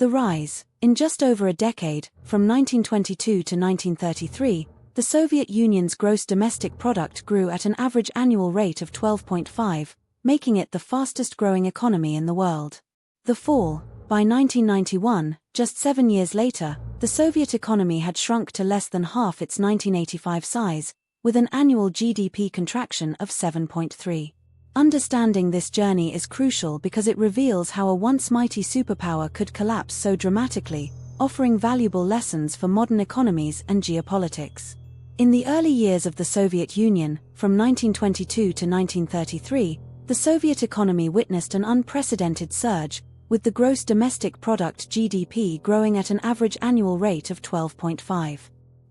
The rise. In just over a decade, from 1922 to 1933, the Soviet Union's gross domestic product grew at an average annual rate of 12.5, making it the fastest-growing economy in the world. The fall. By 1991, just 7 years later, the Soviet economy had shrunk to less than half its 1985 size, with an annual GDP contraction of 7.3. Understanding this journey is crucial because it reveals how a once mighty superpower could collapse so dramatically, offering valuable lessons for modern economies and geopolitics. In the early years of the Soviet Union, from 1922 to 1933, the Soviet economy witnessed an unprecedented surge, with the gross domestic product (GDP) growing at an average annual rate of 12.5.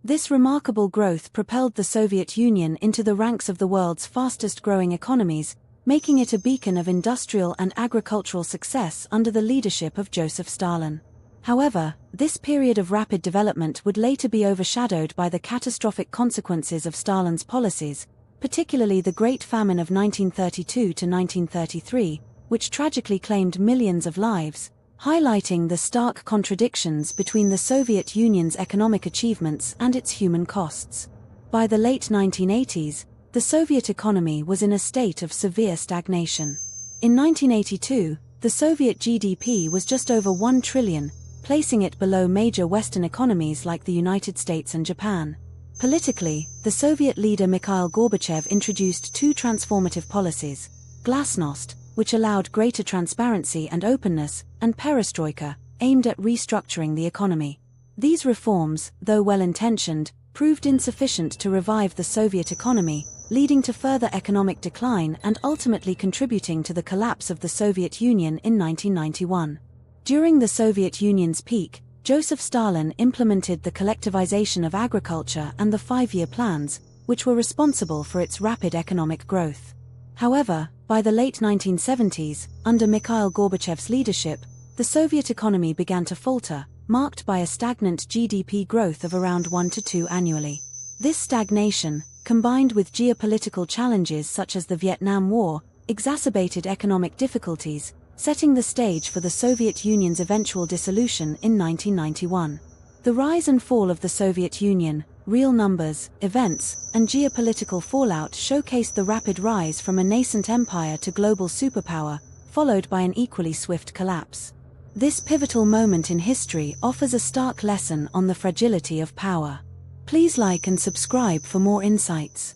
This remarkable growth propelled the Soviet Union into the ranks of the world's fastest-growing economies, making it a beacon of industrial and agricultural success under the leadership of Joseph Stalin. However, this period of rapid development would later be overshadowed by the catastrophic consequences of Stalin's policies, particularly the Great Famine of 1932 to 1933, which tragically claimed millions of lives, highlighting the stark contradictions between the Soviet Union's economic achievements and its human costs. By the late 1980s, the Soviet economy was in a state of severe stagnation. In 1982, the Soviet GDP was just over 1 trillion, placing it below major Western economies like the United States and Japan. Politically, the Soviet leader Mikhail Gorbachev introduced two transformative policies: glasnost, which allowed greater transparency and openness, and perestroika, aimed at restructuring the economy. These reforms, though well-intentioned, proved insufficient to revive the Soviet economy, leading to further economic decline and ultimately contributing to the collapse of the Soviet Union in 1991. During the Soviet Union's peak, Joseph Stalin implemented the collectivization of agriculture and the five-year plans, which were responsible for its rapid economic growth. However, by the late 1970s, under Mikhail Gorbachev's leadership, the Soviet economy began to falter, marked by a stagnant GDP growth of around 1 to 2 annually. This stagnation, combined with geopolitical challenges such as the Vietnam War, exacerbated economic difficulties, setting the stage for the Soviet Union's eventual dissolution in 1991. The rise and fall of the Soviet Union, real numbers, events, and geopolitical fallout showcased the rapid rise from a nascent empire to global superpower, followed by an equally swift collapse. This pivotal moment in history offers a stark lesson on the fragility of power. Please like and subscribe for more insights.